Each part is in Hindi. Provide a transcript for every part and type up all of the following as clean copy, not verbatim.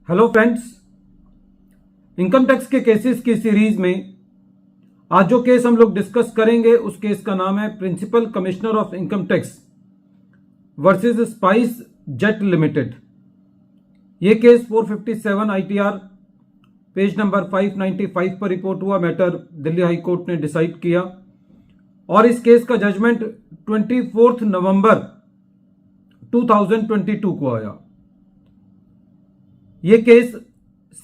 हेलो फ्रेंड्स, इनकम टैक्स के केसेस की सीरीज में आज जो केस हम लोग डिस्कस करेंगे उस केस का नाम है principal commissioner of income tax versus SpiceJet limited. ये केस 457 ITR पेज नंबर 595 पर रिपोर्ट हुआ। मैटर दिल्ली हाई कोर्ट ने डिसाइड किया और इस केस का जजमेंट 24 नवंबर 2022 को आया। ये केस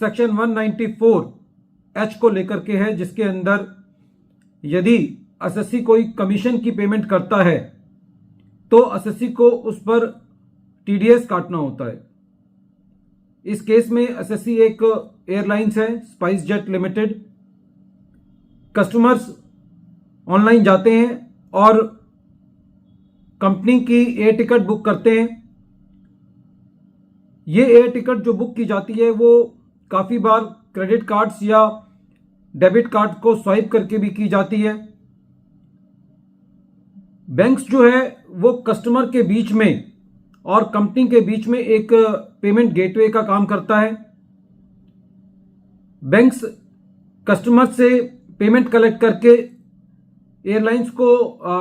सेक्शन 194H को लेकर के है, जिसके अंदर यदि एसएससी कोई कमीशन की पेमेंट करता है तो एसएससी को उस पर टीडीएस काटना होता है। इस केस में एसएससी एक एयरलाइंस है, spice jet limited. Customers online जाते हैं और कंपनी की एयर टिकट बुक करते हैं। ये एयर टिकट जो बुक की जाती है वो काफी बार क्रेडिट कार्ड्स या डेबिट कार्ड को स्वाइप करके भी की जाती है। बैंक्स जो है वो कस्टमर के बीच में और कंपनी के बीच में एक पेमेंट गेटवे का काम करता है। बैंक्स कस्टमर से पेमेंट कलेक्ट करके एयरलाइंस को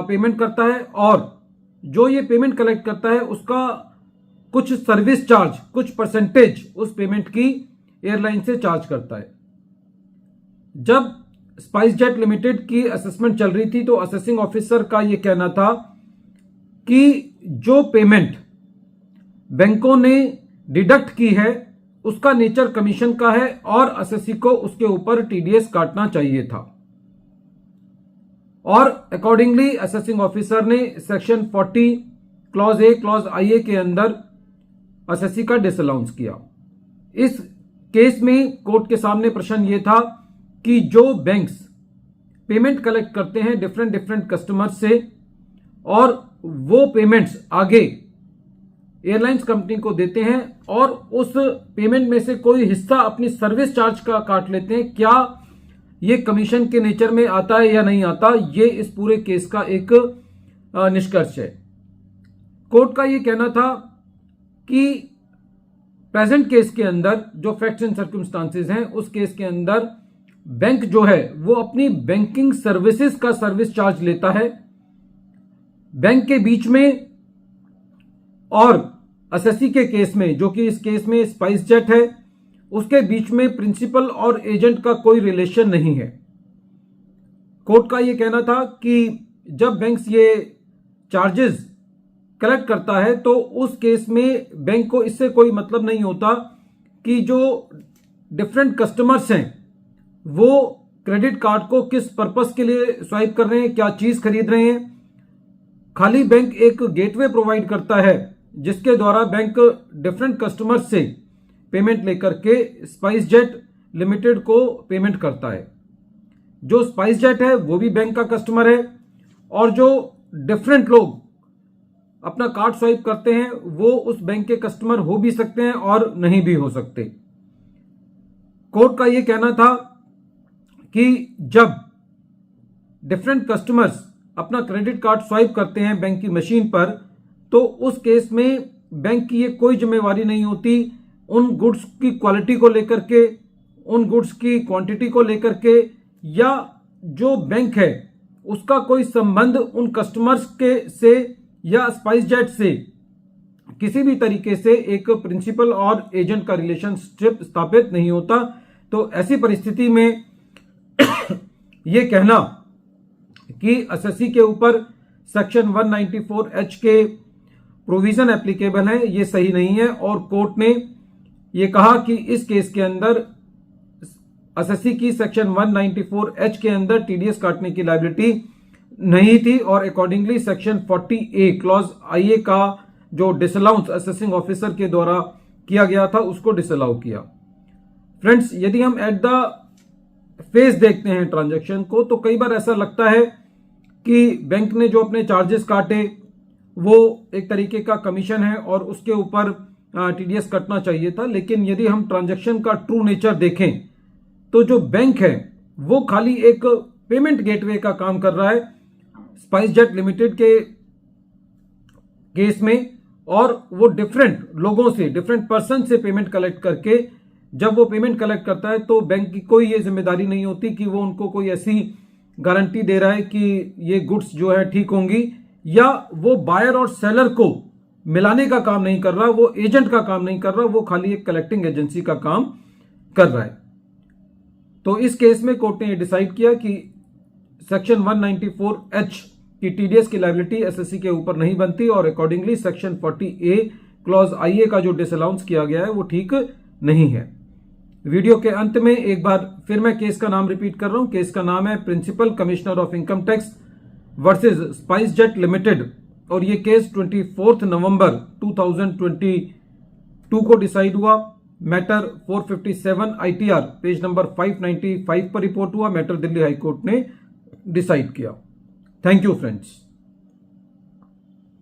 पेमेंट करता है और जो ये पेमेंट कलेक्ट करता है उसका कुछ सर्विस चार्ज, कुछ परसेंटेज उस पेमेंट की एयरलाइन से चार्ज करता है। जब स्पाइस जेट लिमिटेड की असेसमेंट चल रही थी तो असेसिंग ऑफिसर का यह कहना था कि जो पेमेंट बैंकों ने डिडक्ट की है उसका नेचर कमीशन का है और एसएससी को उसके ऊपर टीडीएस काटना चाहिए था। और अकॉर्डिंगली असेसिंग ऑफिसर ने section 40 clause A clause IA के अंदर एसएससी का डिसअलाउंस किया। इस केस में कोर्ट के सामने प्रश्न यह था कि जो बैंक्स पेमेंट कलेक्ट करते हैं डिफरेंट कस्टमर्स से और वो पेमेंट्स आगे एयरलाइंस कंपनी को देते हैं और उस पेमेंट में से कोई हिस्सा अपनी सर्विस चार्ज का काट लेते हैं, क्या ये कमीशन के नेचर में आता है या नहीं आता, ये इस पूरे केस का एक निष्कर्ष है। कोर्ट का ये कहना था कि प्रेजेंट केस के अंदर जो फैक्ट्स एंड सर्कमस्टांसेस हैं उस केस के अंदर बैंक जो है वो अपनी बैंकिंग सर्विसेज का सर्विस चार्ज लेता है बैंक के बीच में, और एसएससी के केस में जो कि इस केस में स्पाइस जेट है उसके बीच में प्रिंसिपल और एजेंट का कोई रिलेशन नहीं है। कोर्ट का यह कहना था कि जब बैंक्स ये चार्जेस कलेक्ट करता है तो उस केस में बैंक को इससे कोई मतलब नहीं होता कि जो डिफरेंट कस्टमर्स हैं वो क्रेडिट कार्ड को किस पर्पस के लिए स्वाइप कर रहे हैं, क्या चीज खरीद रहे हैं। खाली बैंक एक गेटवे प्रोवाइड करता है जिसके द्वारा बैंक डिफरेंट कस्टमर्स से पेमेंट लेकर के स्पाइस जेट लिमिटेड को पेमेंट करता है। जो स्पाइस जेट है वो भी बैंक का कस्टमर है और जो डिफरेंट लोग अपना कार्ड स्वाइप करते हैं वो उस बैंक के कस्टमर हो भी सकते हैं और नहीं भी हो सकते। कोर्ट का यह कहना था कि जब डिफरेंट कस्टमर्स अपना क्रेडिट कार्ड स्वाइप करते हैं बैंक की मशीन पर तो उस केस में बैंक की ये कोई जिम्मेवारी नहीं होती उन गुड्स की क्वालिटी को लेकर के, उन गुड्स की क्वांटिटी को लेकर के, या जो बैंक है उसका कोई संबंध उन कस्टमर्स के से या स्पाइस जेट से किसी भी तरीके से एक प्रिंसिपल और एजेंट का रिलेशनशिप स्थापित नहीं होता। तो ऐसी परिस्थिति में यह कहना कि एसएससी के ऊपर सेक्शन 194H के प्रोविजन एप्लीकेबल है ये सही नहीं है और कोर्ट ने यह कहा कि इस केस के अंदर एसएससी की सेक्शन 194H के अंदर टीडीएस काटने की लायबिलिटी नहीं थी और accordingly section 40A clause IA का जो डिसअलाउंस असेसिंग ऑफिसर के द्वारा किया गया था उसको डिसअलाउ किया। फ्रेंड्स, यदि हम एट द फेस देखते हैं ट्रांजैक्शन को तो कई बार ऐसा लगता है कि बैंक ने जो अपने चार्जेस काटे वो एक तरीके का कमीशन है और उसके ऊपर टीडीएस कटना चाहिए था। लेकिन यदि हम ट्रांजैक्शन का ट्रू नेचर देखें तो जो बैंक है वो खाली एक पेमेंट गेटवे का काम कर रहा है स्पाइस जेट लिमिटेड के केस में, और वो डिफरेंट लोगों से, डिफरेंट पर्सन से पेमेंट कलेक्ट करके जब वो पेमेंट कलेक्ट करता है तो बैंक की कोई ये जिम्मेदारी नहीं होती कि वो उनको कोई ऐसी गारंटी दे रहा है कि ये गुड्स जो है ठीक होंगी, या वो बायर और सेलर को मिलाने का काम नहीं कर रहा, वो एजेंट का काम नहीं कर रहा, वो खाली एक कलेक्टिंग एजेंसी का काम कर रहा है। तो इस केस में कोर्ट ने ये डिसाइड किया कि सेक्शन 194H की टीडीएस की लायबिलिटी एसएससी के ऊपर नहीं बनती और accordingly section 40A clause IA का जो डिसअलाउंस किया गया है वो ठीक नहीं है। वीडियो के अंत में एक बार फिर मैं केस का नाम रिपीट कर रहा हूं। केस का नाम है principal commissioner of income tax versus SpiceJet limited और ये केस 24 नवंबर 2022 को डिसाइड हुआ। मैटर 457 ITR पेज नंबर 595 पर रिपोर्ट हुआ। मैटर दिल्ली हाई कोर्ट ने डिसाइड किया। Thank you friends.